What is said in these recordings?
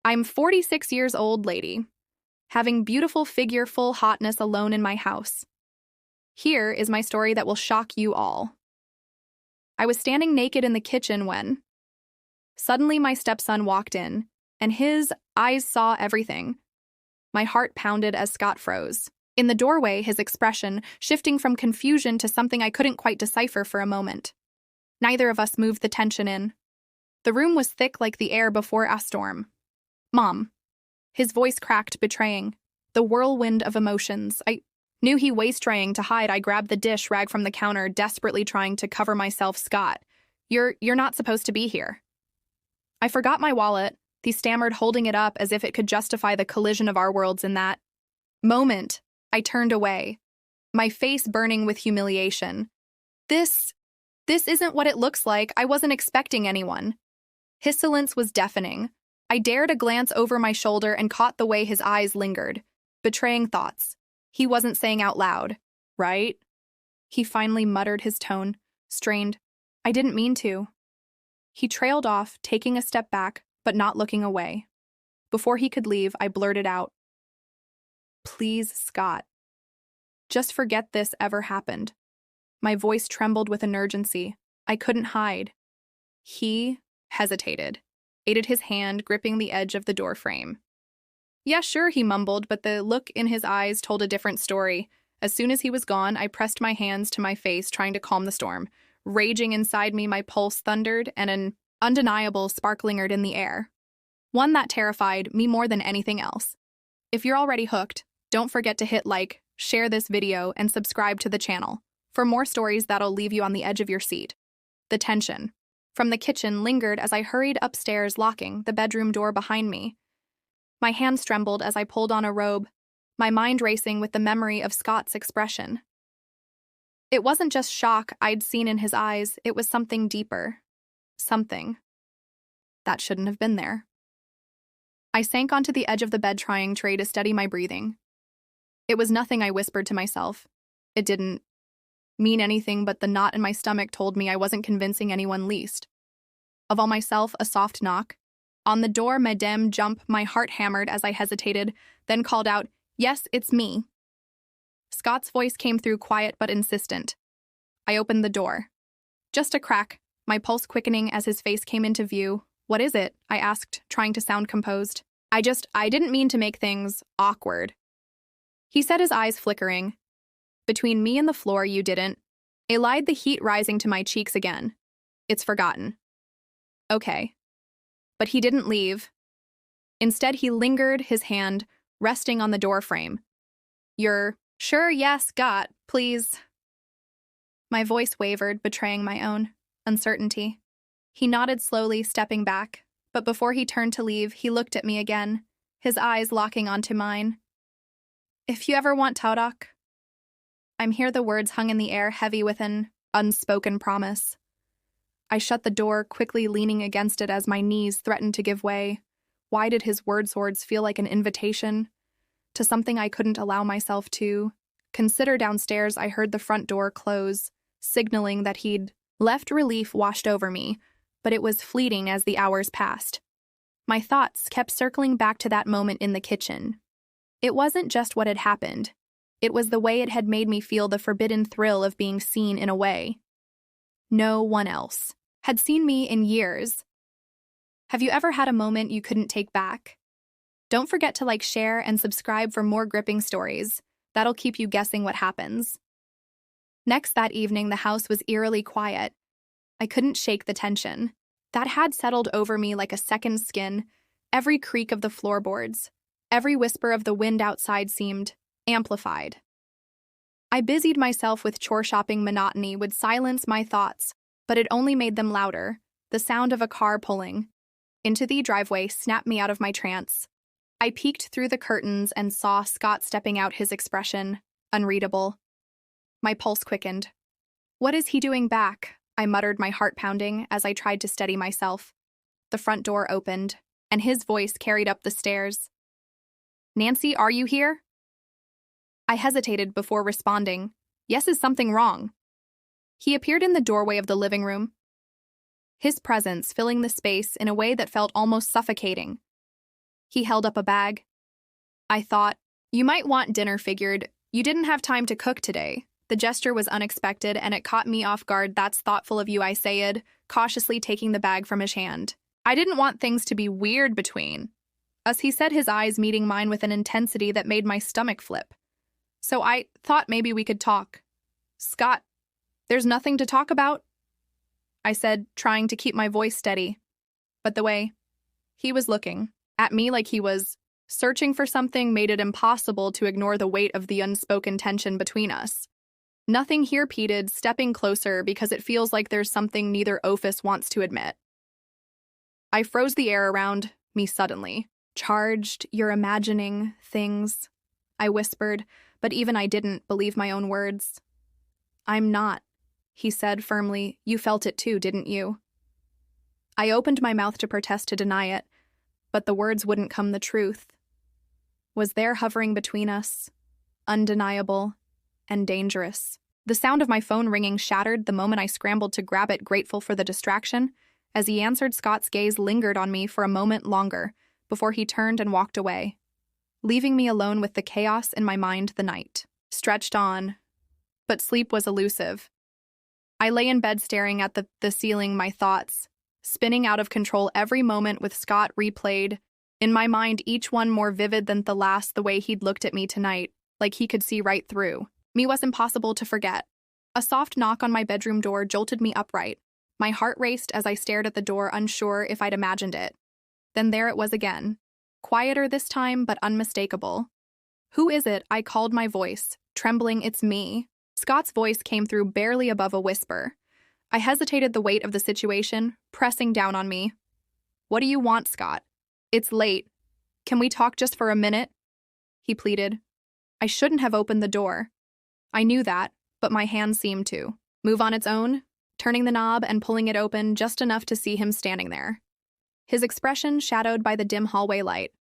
I'm 46 years old, lady, having beautiful figure full hotness alone in my house. Here is my story that will shock you all. I was standing naked in the kitchen when suddenly my stepson walked in, and his eyes saw everything. My heart pounded as Scott froze. In the doorway, his expression shifting from confusion to something I couldn't quite decipher for a moment. Neither of us moved the tension in. The room was thick like the air before a storm. Mom. His voice cracked, betraying the whirlwind of emotions. I knew he was trying to hide. I grabbed the dish rag from the counter, desperately trying to cover myself. Scott, you're not supposed to be here. I forgot my wallet, he stammered, holding it up as if it could justify the collision of our worlds in that moment. I turned away, my face burning with humiliation. This isn't what it looks like. I wasn't expecting anyone. His silence was deafening. I dared a glance over my shoulder and caught the way his eyes lingered, betraying thoughts he wasn't saying out loud. Right? He finally muttered, his tone strained. I didn't mean to. He trailed off, taking a step back, but not looking away. Before he could leave, I blurted out, "Please, Scott. Just forget this ever happened." My voice trembled with an urgency I couldn't hide. He hesitated, aided his hand gripping the edge of the door frame. "Yeah, sure," he mumbled, but the look in his eyes told a different story. As soon as he was gone, I pressed my hands to my face, trying to calm the storm. Raging inside me, my pulse thundered, and an undeniable spark lingered in the air. One that terrified me more than anything else. If you're already hooked, don't forget to hit like, share this video, and subscribe to the channel for more stories that'll leave you on the edge of your seat. The tension from the kitchen lingered as I hurried upstairs, locking the bedroom door behind me. My hands trembled as I pulled on a robe, my mind racing with the memory of Scott's expression. It wasn't just shock I'd seen in his eyes, it was something deeper. Something that shouldn't have been there. I sank onto the edge of the bed, trying to steady my breathing. It was nothing, I whispered to myself. It didn't mean anything, but the knot in my stomach told me I wasn't convincing anyone, least of all myself. A soft knock on the door, Madame jump, my heart hammered as I hesitated, then called out, "Yes, it's me." Scott's voice came through, quiet but insistent. I opened the door. Just a crack, my pulse quickening as his face came into view. "What is it?" I asked, trying to sound composed. I didn't mean to make things awkward," he said, his eyes flickering. "Between me and the floor, you didn't." I lied, the heat rising to my cheeks again. "It's forgotten." "Okay." But he didn't leave. Instead, he lingered, his hand resting on the door frame. "You're sure?" "Yes, Scott, please." My voice wavered, betraying my own uncertainty. He nodded slowly, stepping back, but before he turned to leave, he looked at me again, his eyes locking onto mine. "If you ever want Taudak, I'm here." The words hung in the air, heavy with an unspoken promise. I shut the door, quickly leaning against it as my knees threatened to give way. Why did his words feel like an invitation to something I couldn't allow myself to consider? Downstairs, I heard the front door close, signaling that he'd left. Relief washed over me, but it was fleeting as the hours passed. My thoughts kept circling back to that moment in the kitchen. It wasn't just what had happened. It was the way it had made me feel, the forbidden thrill of being seen in a way no one else had seen me in years. Have you ever had a moment you couldn't take back? Don't forget to like, share, and subscribe for more gripping stories. That'll keep you guessing what happens. Next that evening, the house was eerily quiet. I couldn't shake the tension that had settled over me like a second skin. Every creak of the floorboards, every whisper of the wind outside seemed amplified. I busied myself with chore shopping. Monotony would silence my thoughts, but it only made them louder. The sound of a car pulling into the driveway snapped me out of my trance. I peeked through the curtains and saw Scott stepping out, his expression unreadable. My pulse quickened. "What is he doing back?" I muttered, my heart pounding as I tried to steady myself. The front door opened, and his voice carried up the stairs. "Nancy, are you here?" I hesitated before responding. "Yes, is something wrong?" He appeared in the doorway of the living room, his presence filling the space in a way that felt almost suffocating. He held up a bag. I thought, you might want dinner, figured. You didn't have time to cook today. The gesture was unexpected, and it caught me off guard. That's thoughtful of you, I said, cautiously taking the bag from his hand. I didn't want things to be weird between us, he said, his eyes meeting mine with an intensity that made my stomach flip. So I thought maybe we could talk. Scott, there's nothing to talk about, I said, trying to keep my voice steady. But the way he was looking at me like he was searching for something made it impossible to ignore the weight of the unspoken tension between us. Nothing here, repeated, stepping closer because it feels like there's something neither of us wants to admit. I froze the air around me suddenly. Charged, you're imagining things, I whispered, but even I didn't believe my own words. I'm not, he said firmly. You felt it too, didn't you? I opened my mouth to protest, to deny it, but the words wouldn't come. The truth was there, hovering between us, undeniable and dangerous. The sound of my phone ringing shattered the moment I scrambled to grab it, grateful for the distraction. As he answered, Scott's gaze lingered on me for a moment longer before he turned and walked away, leaving me alone with the chaos in my mind. The night stretched on, but sleep was elusive. I lay in bed staring at the ceiling, my thoughts spinning out of control, every moment with Scott replayed in my mind, each one more vivid than the last. The way he'd looked at me tonight, like he could see right through me, was impossible to forget. A soft knock on my bedroom door jolted me upright. My heart raced as I stared at the door, unsure if I'd imagined it. Then there it was again, quieter this time, but unmistakable. Who is it? I called, my voice trembling. It's me. Scott's voice came through, barely above a whisper. I hesitated, the weight of the situation pressing down on me. What do you want, Scott? It's late. Can we talk just for a minute? He pleaded. I shouldn't have opened the door. I knew that, but my hand seemed to move on its own, turning the knob and pulling it open just enough to see him standing there, his expression shadowed by the dim hallway light.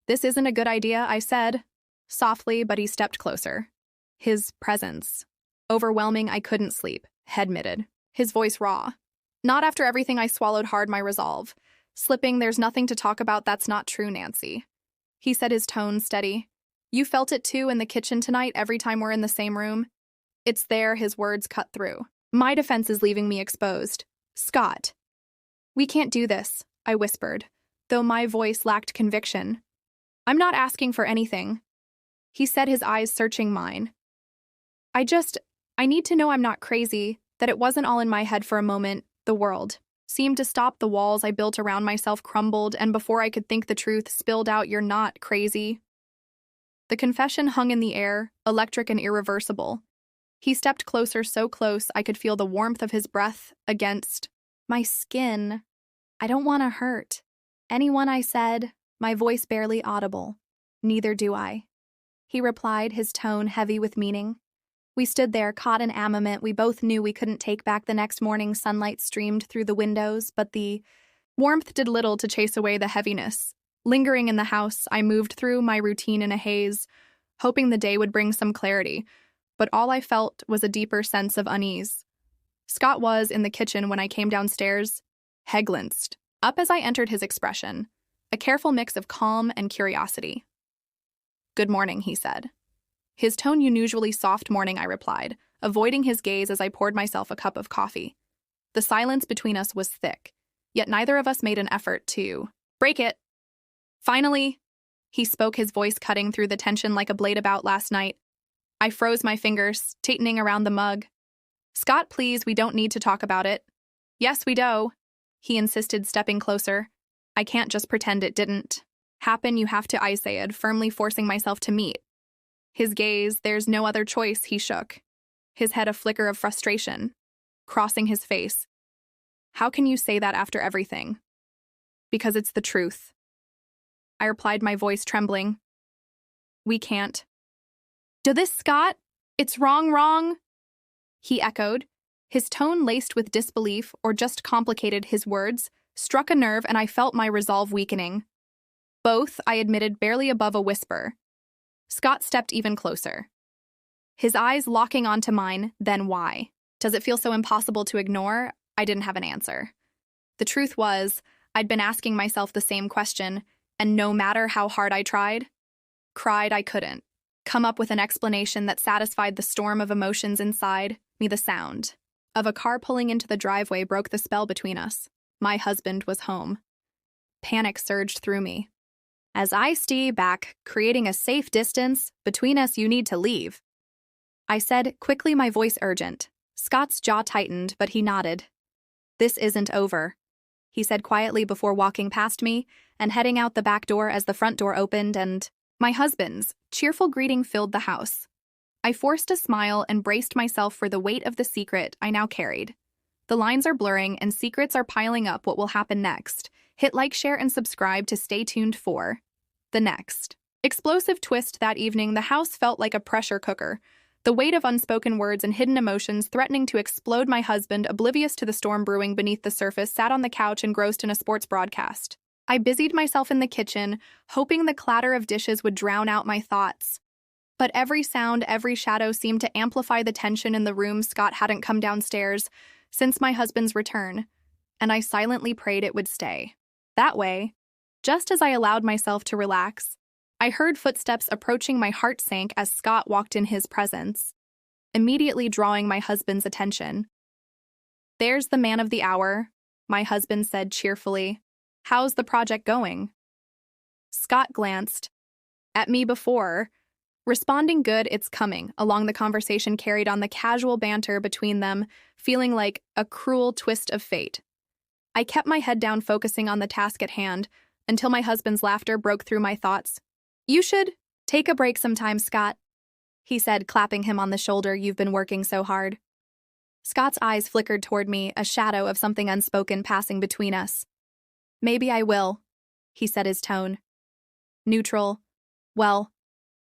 This isn't a good idea, I said, softly, but he stepped closer. His presence overwhelming. I couldn't sleep, admitted, his voice raw. Not after everything. I swallowed hard, my resolve slipping. There's nothing to talk about. That's not true, Nancy, he said, his tone steady. You felt it too in the kitchen tonight, every time we're in the same room. It's there, his words cut through my defenses, leaving me exposed. Scott, we can't do this, I whispered, though my voice lacked conviction. I'm not asking for anything, he said, his eyes searching mine. I need to know I'm not crazy, that it wasn't all in my head. For a moment, the world seemed to stop. The walls I built around myself crumbled, and before I could think, the truth spilled out. You're not crazy. The confession hung in the air, electric and irreversible. He stepped closer, so close I could feel the warmth of his breath against my skin. I don't want to hurt anyone, I said, my voice barely audible. Neither do I, he replied, his tone heavy with meaning. We stood there, caught in a moment we both knew we couldn't take back. The next morning, sunlight streamed through the windows, but the warmth did little to chase away the heaviness. Lingering in the house, I moved through my routine in a haze, hoping the day would bring some clarity, but all I felt was a deeper sense of unease. Scott was in the kitchen when I came downstairs, head glanced up as I entered, his expression a careful mix of calm and curiosity. Good morning, he said. His tone unusually soft. Morning, I replied, avoiding his gaze as I poured myself a cup of coffee. The silence between us was thick, yet neither of us made an effort to break it. Finally, he spoke, his voice cutting through the tension like a blade. About last night, I froze, my fingers tightening around the mug. Scott, please, we don't need to talk about it. Yes, we do, he insisted, stepping closer. I can't just pretend it didn't happen. You have to, I said, firmly, forcing myself to meet his gaze. There's no other choice, he shook, his head a flicker of frustration crossing his face. How can you say that after everything? Because it's the truth, I replied, my voice trembling. We can't do this, Scott. It's wrong, he echoed, his tone laced with disbelief, or just complicated. His words struck a nerve, and I felt my resolve weakening. Both, I admitted, barely above a whisper. Scott stepped even closer, his eyes locking onto mine. Then why? Does it feel so impossible to ignore? I didn't have an answer. The truth was, I'd been asking myself the same question, And no matter how hard I cried I couldn't come up with an explanation that satisfied the storm of emotions inside me. The sound of a car pulling into the driveway broke the spell between us. My husband was home. Panic surged through me. As I stay back, creating a safe distance between us, you need to leave, I said, quickly, my voice urgent. Scott's jaw tightened, but he nodded. This isn't over, he said quietly before walking past me and heading out the back door as the front door opened and my husband's cheerful greeting filled the house. I forced a smile and braced myself for the weight of the secret I now carried. The lines are blurring and secrets are piling up. What will happen next? Hit like, share, and subscribe to stay tuned for the next explosive twist. That evening, the house felt like a pressure cooker. The weight of unspoken words and hidden emotions threatening to explode. My husband, oblivious to the storm brewing beneath the surface, sat on the couch engrossed in a sports broadcast. I busied myself in the kitchen, hoping the clatter of dishes would drown out my thoughts. But every sound, every shadow seemed to amplify the tension in the room. Scott hadn't come downstairs since my husband's return, and I silently prayed it would stay that way. Just as I allowed myself to relax, I heard footsteps approaching. My heart sank as Scott walked in his presence, immediately drawing my husband's attention. There's the man of the hour, my husband said cheerfully. How's the project going? Scott glanced at me before responding. Good, it's coming. Along the conversation carried on the casual banter between them, feeling like a cruel twist of fate. I kept my head down, focusing on the task at hand, until my husband's laughter broke through my thoughts. You should take a break sometime, Scott, he said, clapping him on the shoulder. You've been working so hard. Scott's eyes flickered toward me, a shadow of something unspoken passing between us. Maybe I will, he said, his tone neutral. Well,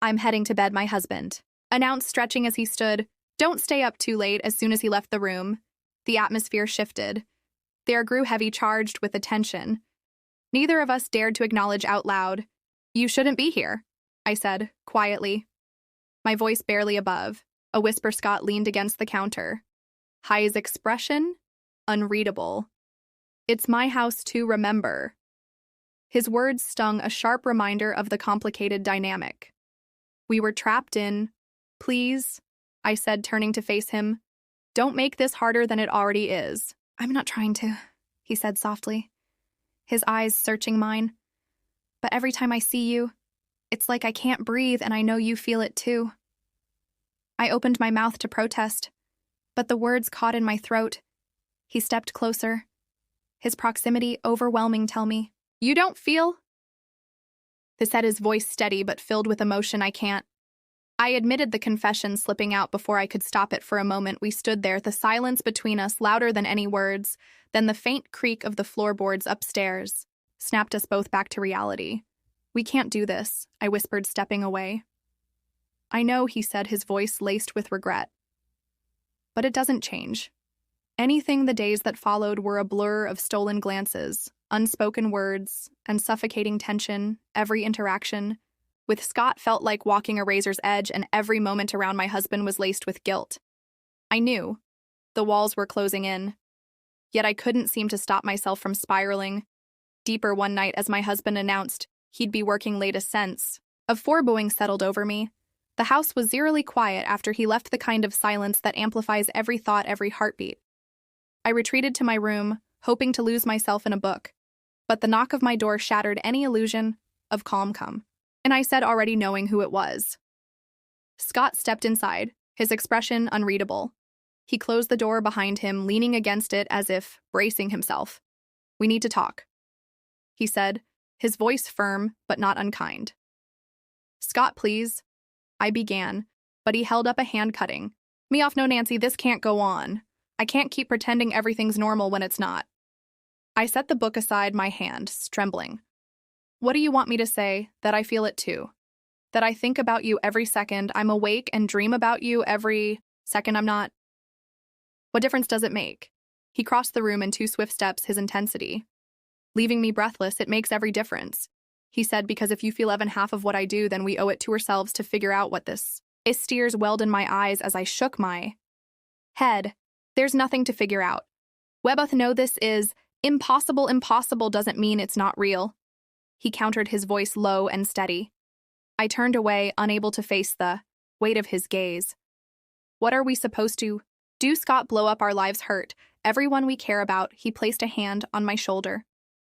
I'm heading to bed, my husband announced, stretching as he stood. Don't stay up too late. As soon as he left the room, the atmosphere shifted. The air grew heavy, charged with attention. Neither of us dared to acknowledge out loud. You shouldn't be here, I said, quietly, my voice barely above a whisper. Scott leaned against the counter, his expression unreadable. It's my house too, remember. His words stung, a sharp reminder of the complicated dynamic we were trapped in. Please, I said, turning to face him. Don't make this harder than it already is. I'm not trying to, he said softly, his eyes searching mine. But every time I see you, it's like I can't breathe, and I know you feel it too. I opened my mouth to protest, but the words caught in my throat. He stepped closer, his proximity overwhelming. Tell me, you don't feel? He said, his voice steady but filled with emotion. I can't. I admitted, the confession slipping out before I could stop it. For a moment we stood there, the silence between us louder than any words. Then the faint creak of the floorboards upstairs snapped us both back to reality. We can't do this, I whispered, stepping away. I know, he said, his voice laced with regret. But it doesn't change. Anything. The days that followed were a blur of stolen glances, unspoken words, and suffocating tension. Every interaction with Scott felt like walking a razor's edge, and every moment around my husband was laced with guilt. I knew the walls were closing in, yet I couldn't seem to stop myself from spiraling deeper. One night, as my husband announced he'd be working late, a sense of foreboding settled over me. The house was eerily quiet after he left, the kind of silence that amplifies every thought, every heartbeat. I retreated to my room, hoping to lose myself in a book, but the knock of my door shattered any illusion of calm. Come, and I said, already knowing who it was. Scott stepped inside, his expression unreadable. He closed the door behind him, leaning against it as if bracing himself. We need to talk, he said, his voice firm but not unkind. Scott, please, I began, but he held up a hand, cutting me off. No, Nancy, this can't go on. I can't keep pretending everything's normal when it's not. I set the book aside, my hand trembling. What do you want me to say? That I feel it too. That I think about you every second I'm awake and dream about you every second I'm not. What difference does it make? He crossed the room in 2 swift steps, his intensity leaving me breathless. It makes every difference, he said, because if you feel even half of what I do, then we owe it to ourselves to figure out what this is. Tears welled in my eyes as I shook my head. There's nothing to figure out. We both know this is impossible. Impossible doesn't mean it's not real, he countered, his voice low and steady. I turned away, unable to face the weight of his gaze. What are we supposed to do? Scott, blow up our lives, hurt everyone we care about. He placed a hand on my shoulder,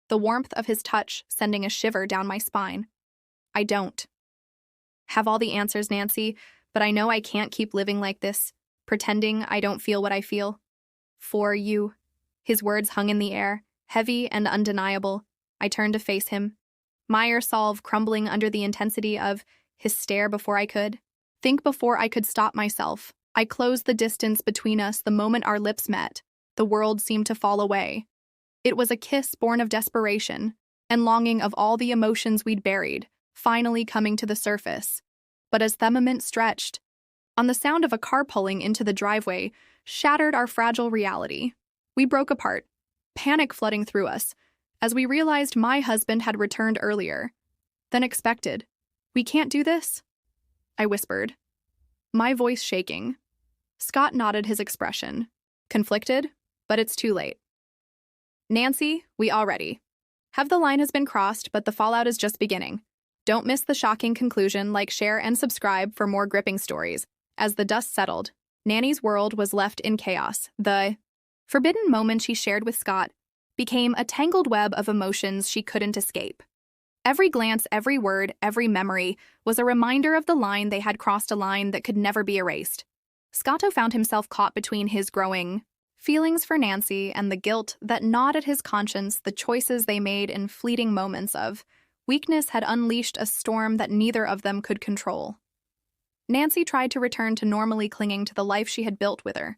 the warmth of his touch sending a shiver down my spine. I don't have all the answers, Nancy, but I know I can't keep living like this, pretending I don't feel what I feel. For you. His words hung in the air, heavy and undeniable. I turned to face him, my resolve crumbling under the intensity of his stare. Before I could stop myself, I closed the distance between us. The moment our lips met, the world seemed to fall away. It was a kiss born of desperation and longing, of all the emotions we'd buried, finally coming to the surface. But as the moment stretched, on the sound of a car pulling into the driveway shattered our fragile reality. We broke apart, panic flooding through us, as we realized my husband had returned earlier than expected. We can't do this, I whispered, my voice shaking. Scott nodded, his expression conflicted, but it's too late. Nancy, we already have. The line has been crossed, but the fallout is just beginning. Don't miss the shocking conclusion. Like, share, and subscribe for more gripping stories. As the dust settled, Nanny's world was left in chaos. The forbidden moment she shared with Scott became a tangled web of emotions she couldn't escape. Every glance, every word, every memory was a reminder of the line they had crossed, a line that could never be erased. Scotto found himself caught between his growing feelings for Nancy and the guilt that gnawed at his conscience. The choices they made in fleeting moments of weakness had unleashed a storm that neither of them could control. Nancy tried to return to normally clinging to the life she had built with her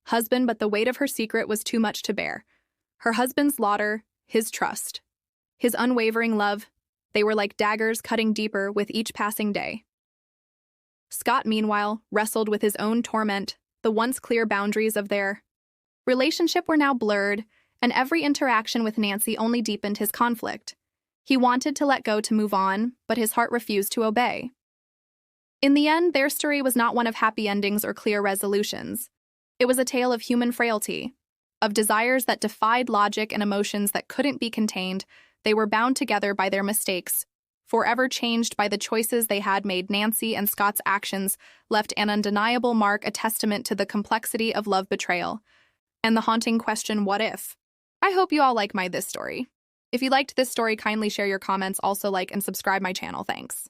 husband, but the weight of her secret was too much to bear. Her husband's slaughter, his trust, his unwavering love, they were like daggers cutting deeper with each passing day. Scott, meanwhile, wrestled with his own torment. The once clear boundaries of their relationship were now blurred, and every interaction with Nancy only deepened his conflict. He wanted to let go, to move on, but his heart refused to obey. In the end, their story was not one of happy endings or clear resolutions. It was a tale of human frailty, of desires that defied logic and emotions that couldn't be contained. They were bound together by their mistakes, forever changed by the choices they had made. Nancy and Scott's actions left an undeniable mark, a testament to the complexity of love, betrayal, and the haunting question, what if? I hope you all like this story. If you liked this story, kindly share your comments. Also like and subscribe my channel. Thanks.